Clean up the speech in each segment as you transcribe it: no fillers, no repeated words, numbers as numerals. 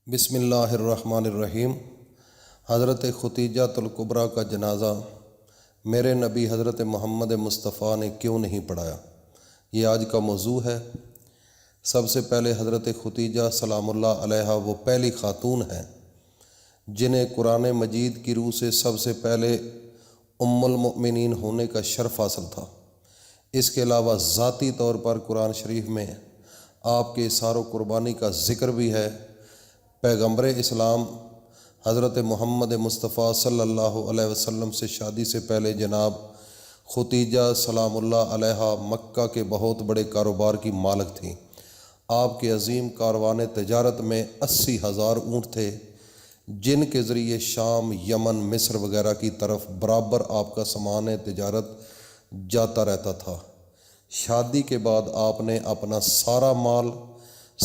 بسم اللہ الرحمن الرحیم۔ حضرت ختیجۃ الکبریٰ کا جنازہ میرے نبی حضرت محمد مصطفیٰ نے کیوں نہیں پڑھایا، یہ آج کا موضوع ہے۔ سب سے پہلے حضرت ختیجہ سلام اللہ علیہا وہ پہلی خاتون ہیں جنہیں قرآن مجید کی روح سے سب سے پہلے ام المؤمنین ہونے کا شرف حاصل تھا۔ اس کے علاوہ ذاتی طور پر قرآن شریف میں آپ کے اثار و قربانی کا ذکر بھی ہے۔ پیغمبر اسلام حضرت محمد مصطفیٰ صلی اللہ علیہ وسلم سے شادی سے پہلے جناب ختیجہ سلام اللہ علیہا مکہ کے بہت بڑے کاروبار کی مالک تھیں۔ آپ کے عظیم کاروان تجارت میں 80,000 اونٹ تھے جن کے ذریعے شام، یمن، مصر وغیرہ کی طرف برابر آپ کا سامان تجارت جاتا رہتا تھا۔ شادی کے بعد آپ نے اپنا سارا مال،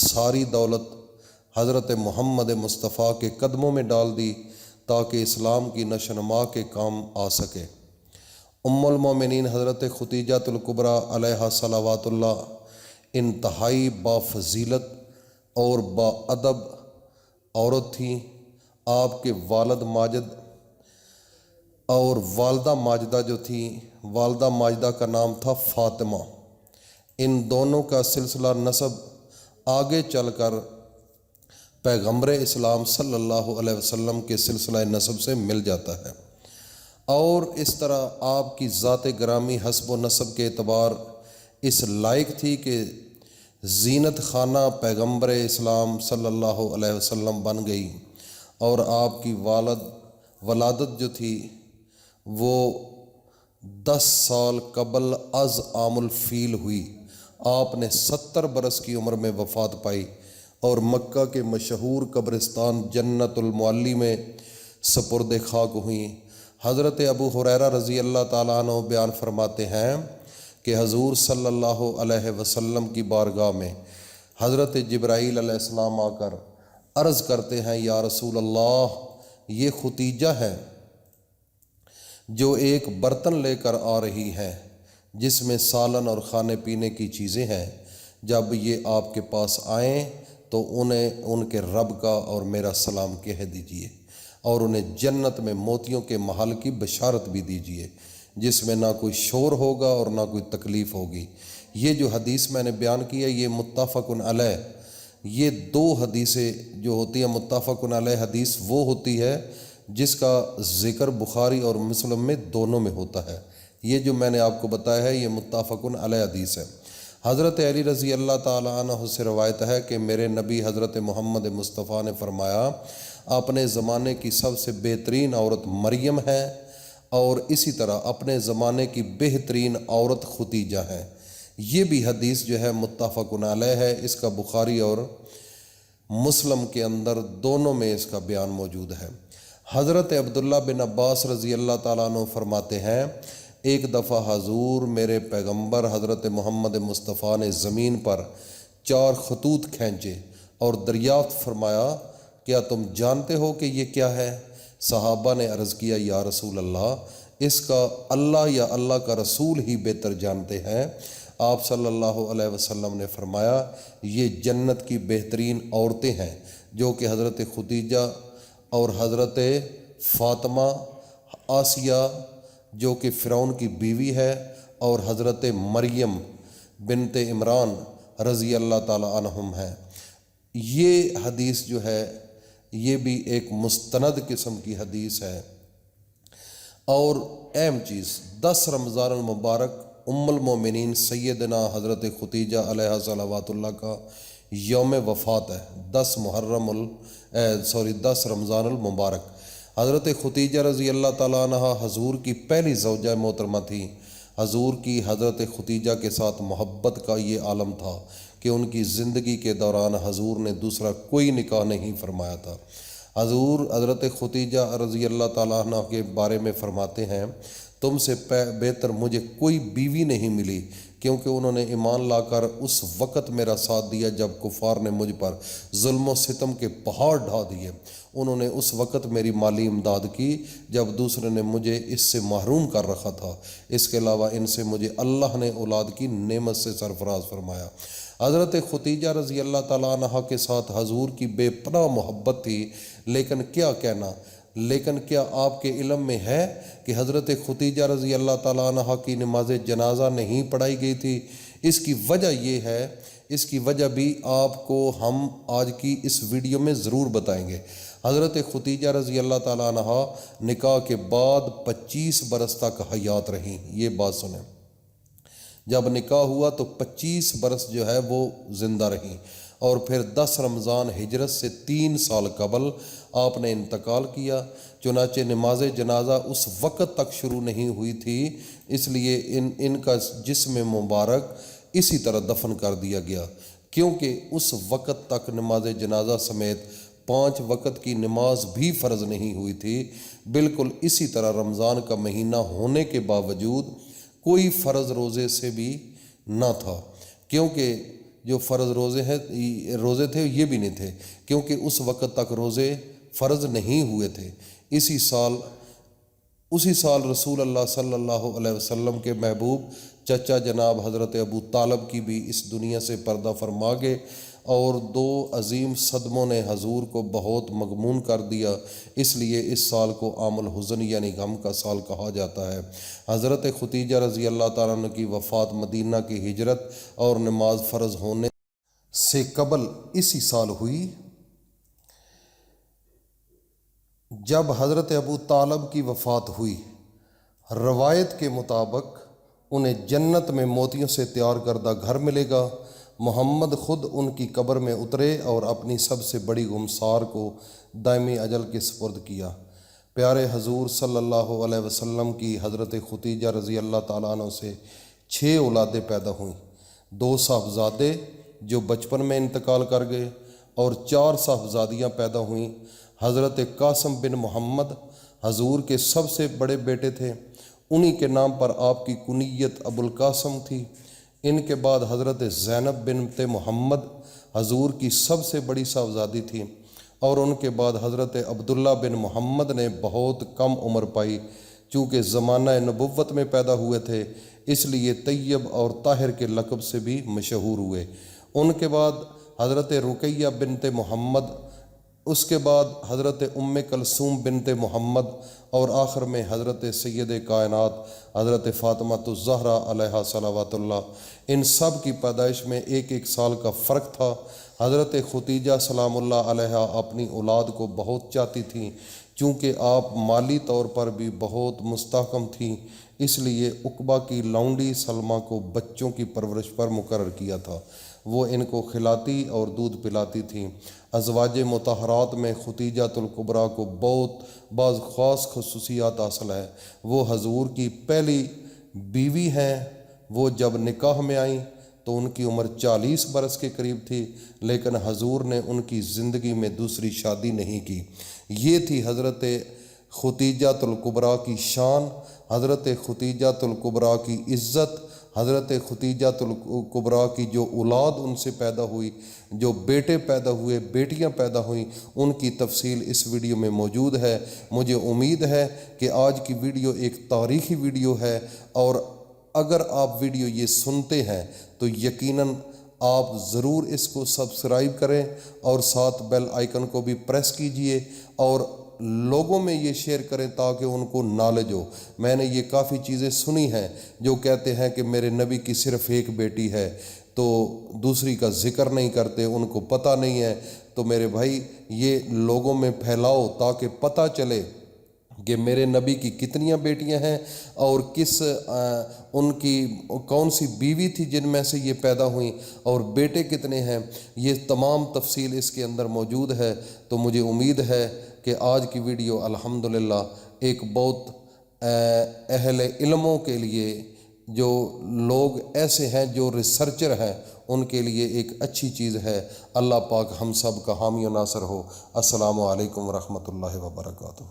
ساری دولت حضرت محمد مصطفیٰ کے قدموں میں ڈال دی تاکہ اسلام کی نشو و نما کے کام آ سکے۔ ام المومنین حضرت ختیجۃ الکبریٰ علیہا صلوات اللہ انتہائی بافضیلت اور باادب عورت تھیں۔ آپ کے والد ماجد اور والدہ ماجدہ جو تھیں، والدہ ماجدہ کا نام تھا فاطمہ۔ ان دونوں کا سلسلہ نسب آگے چل کر پیغمبر اسلام صلی اللہ علیہ وسلم کے سلسلہ نسب سے مل جاتا ہے، اور اس طرح آپ کی ذات گرامی حسب و نسب کے اعتبار اس لائق تھی کہ زینت خانہ پیغمبر اسلام صلی اللہ علیہ وسلم بن گئی، اور آپ کی ولادت جو تھی وہ 10 سال قبل از عام الفیل ہوئی۔ آپ نے 70 برس کی عمر میں وفات پائی اور مکہ کے مشہور قبرستان جنت المعلی میں سپرد خاک ہوئیں۔ حضرت ابو ہریرہ رضی اللہ تعالیٰ عنہ بیان فرماتے ہیں کہ حضور صلی اللہ علیہ وسلم کی بارگاہ میں حضرت جبرائیل علیہ السلام آ کر عرض کرتے ہیں، یا رسول اللہ، یہ ختیجہ ہے جو ایک برتن لے کر آ رہی ہے جس میں سالن اور کھانے پینے کی چیزیں ہیں۔ جب یہ آپ کے پاس آئیں تو انہیں ان کے رب کا اور میرا سلام کہہ دیجئے، اور انہیں جنت میں موتیوں کے محل کی بشارت بھی دیجئے جس میں نہ کوئی شور ہوگا اور نہ کوئی تکلیف ہوگی۔ یہ جو حدیث میں نے بیان کی ہے یہ متفق علیہ، یہ 2 حدیثیں جو ہوتی ہیں متفق علیہ حدیث وہ ہوتی ہے جس کا ذکر بخاری اور مسلم میں دونوں میں ہوتا ہے۔ یہ جو میں نے آپ کو بتایا ہے یہ متفق علیہ حدیث ہے۔ حضرت علی رضی اللہ تعالیٰ عنہ سے روایت ہے کہ میرے نبی حضرت محمد مصطفیٰ نے فرمایا، اپنے زمانے کی سب سے بہترین عورت مریم ہے، اور اسی طرح اپنے زمانے کی بہترین عورت ختیجہ ہے۔ یہ بھی حدیث جو ہے متفق علیہ ہے، اس کا بخاری اور مسلم کے اندر دونوں میں اس کا بیان موجود ہے۔ حضرت عبداللہ بن عباس رضی اللہ تعالیٰ عنہ فرماتے ہیں، ایک دفعہ حضور میرے پیغمبر حضرت محمد مصطفیٰ نے زمین پر 4 خطوط کھینچے اور دریافت فرمایا، کیا تم جانتے ہو کہ یہ کیا ہے؟ صحابہ نے عرض کیا، یا رسول اللہ، اس کا اللہ یا اللہ کا رسول ہی بہتر جانتے ہیں۔ آپ صلی اللہ علیہ وسلم نے فرمایا، یہ جنت کی بہترین عورتیں ہیں جو کہ حضرت ختیجہ اور حضرت فاطمہ، آسیہ جو کہ فرعون کی بیوی ہے، اور حضرت مریم بنت عمران رضی اللہ تعالیٰ عنہم ہیں۔ یہ حدیث جو ہے یہ بھی ایک مستند قسم کی حدیث ہے۔ اور اہم چیز 10 رمضان المبارک ام المومنین سیدنا حضرت ختیجہ علیہ صلوات اللہ کا یوم وفات ہے، 10 رمضان المبارک۔ حضرت ختیجہ رضی اللہ تعالیٰ عنہ حضور کی پہلی زوجہ محترمہ تھی۔ حضور کی حضرت ختیجہ کے ساتھ محبت کا یہ عالم تھا کہ ان کی زندگی کے دوران حضور نے دوسرا کوئی نکاح نہیں فرمایا تھا۔ حضور حضرت ختیجہ رضی اللہ تعالیٰ عنہ کے بارے میں فرماتے ہیں، تم سے بہتر مجھے کوئی بیوی نہیں ملی، کیونکہ انہوں نے ایمان لا کر اس وقت میرا ساتھ دیا جب کفار نے مجھ پر ظلم و ستم کے پہاڑ ڈھا دیے۔ انہوں نے اس وقت میری مالی امداد کی جب دوسرے نے مجھے اس سے محروم کر رکھا تھا۔ اس کے علاوہ ان سے مجھے اللہ نے اولاد کی نعمت سے سرفراز فرمایا۔ حضرت ختیجہ رضی اللہ تعالیٰ عنہ کے ساتھ حضور کی بے پناہ محبت تھی، لیکن کیا کہنا، لیکن کیا آپ کے علم میں ہے کہ حضرت ختیجہ رضی اللہ تعالیٰ عنہ کی نماز جنازہ نہیں پڑھائی گئی تھی؟ اس کی وجہ یہ ہے، اس کی وجہ بھی آپ کو ہم آج کی اس ویڈیو میں ضرور بتائیں گے۔ حضرت ختیجہ رضی اللہ تعالیٰ عنہ نکاح کے بعد 25 برس تک حیات رہیں۔ یہ بات سنیں، جب نکاح ہوا تو 25 برس جو ہے وہ زندہ رہیں، اور پھر 10 رمضان ہجرت سے 3 سال قبل آپ نے انتقال کیا۔ چنانچہ نماز جنازہ اس وقت تک شروع نہیں ہوئی تھی، اس لیے ان کا جسم مبارک اسی طرح دفن کر دیا گیا، کیونکہ اس وقت تک نماز جنازہ سمیت 5 وقت کی نماز بھی فرض نہیں ہوئی تھی۔ بالکل اسی طرح رمضان کا مہینہ ہونے کے باوجود کوئی فرض روزے سے بھی نہ تھا، کیونکہ جو فرض روزے تھے یہ بھی نہیں تھے، کیونکہ اس وقت تک روزے فرض نہیں ہوئے تھے۔ اسی سال رسول اللہ صلی اللہ علیہ وسلم کے محبوب چچا جناب حضرت ابو طالب کی بھی اس دنیا سے پردہ فرما گئے، اور 2 عظیم صدموں نے حضور کو بہت مغموم کر دیا، اس لیے اس سال کو عام الحزن یعنی غم کا سال کہا جاتا ہے۔ حضرت ختیجہ رضی اللہ تعالیٰ عنہ کی وفات مدینہ کی ہجرت اور نماز فرض ہونے سے قبل اسی سال ہوئی، جب حضرت ابو طالب کی وفات ہوئی۔ روایت کے مطابق انہیں جنت میں موتیوں سے تیار کردہ گھر ملے گا۔ محمد خود ان کی قبر میں اترے اور اپنی سب سے بڑی غمسار کو دائمی اجل کے سپرد کیا۔ پیارے حضور صلی اللہ علیہ وسلم کی حضرت ختیجہ رضی اللہ تعالیٰ عنہ سے 6 اولادیں پیدا ہوئیں، 2 صاحبزادے جو بچپن میں انتقال کر گئے، اور 4 صاحبزادیاں پیدا ہوئیں۔ حضرت قاسم بن محمد حضور کے سب سے بڑے بیٹے تھے، انہی کے نام پر آپ کی کنیت ابو القاسم تھی۔ ان کے بعد حضرت زینب بنت محمد حضور کی سب سے بڑی صاحبزادی تھی، اور ان کے بعد حضرت عبداللہ بن محمد نے بہت کم عمر پائی، چونکہ زمانہ نبوت میں پیدا ہوئے تھے، اس لیے طیب اور طاہر کے لقب سے بھی مشہور ہوئے۔ ان کے بعد حضرت رقیہ بنت محمد، اس کے بعد حضرت ام کلثوم بنت محمد، اور آخر میں حضرت سید کائنات حضرت فاطمہ الزہرا علیہا صلوات اللہ۔ ان سب کی پیدائش میں 1 سال کا فرق تھا۔ حضرت ختیجہ سلام اللہ علیہا اپنی اولاد کو بہت چاہتی تھیں، چونکہ آپ مالی طور پر بھی بہت مستحکم تھیں، اس لیے عقبہ کی لونڈی سلمہ کو بچوں کی پرورش پر مقرر کیا تھا۔ وہ ان کو کھلاتی اور دودھ پلاتی تھیں۔ ازواج مطہرات میں ختیجۃ الکبریٰ کو بعض خاص خصوصیات حاصل ہیں۔ وہ حضور کی پہلی بیوی ہیں۔ وہ جب نکاح میں آئیں تو ان کی عمر 40 برس کے قریب تھی، لیکن حضور نے ان کی زندگی میں دوسری شادی نہیں کی۔ یہ تھی حضرت ختیجۃ الکبریٰ کی شان، حضرت ختیجۃ الکبریٰ کی عزت، حضرت ختیجۃ الکبریٰ کی جو اولاد ان سے پیدا ہوئی، جو بیٹے پیدا ہوئے، بیٹیاں پیدا ہوئیں، ان کی تفصیل اس ویڈیو میں موجود ہے۔ مجھے امید ہے کہ آج کی ویڈیو ایک تاریخی ویڈیو ہے، اور اگر آپ ویڈیو یہ سنتے ہیں تو یقیناً آپ ضرور اس کو سبسکرائب کریں، اور ساتھ بیل آئیکن کو بھی پریس کیجئے، اور لوگوں میں یہ شیئر کریں تاکہ ان کو نالج ہو۔ میں نے یہ کافی چیزیں سنی ہیں جو کہتے ہیں کہ میرے نبی کی صرف 1 بیٹی ہے تو دوسری کا ذکر نہیں کرتے، ان کو پتہ نہیں ہے۔ تو میرے بھائی یہ لوگوں میں پھیلاؤ تاکہ پتہ چلے کہ میرے نبی کی کتنی بیٹیاں ہیں، اور ان کی کون سی بیوی تھی جن میں سے یہ پیدا ہوئیں، اور بیٹے کتنے ہیں۔ یہ تمام تفصیل اس کے اندر موجود ہے۔ تو مجھے امید ہے کہ آج کی ویڈیو الحمدللہ ایک بہت اہل علموں کے لیے، جو لوگ ایسے ہیں جو ریسرچر ہیں، ان کے لیے ایک اچھی چیز ہے۔ اللہ پاک ہم سب کا حامی و ناصر ہو۔ السلام علیکم ورحمۃ اللہ وبرکاتہ۔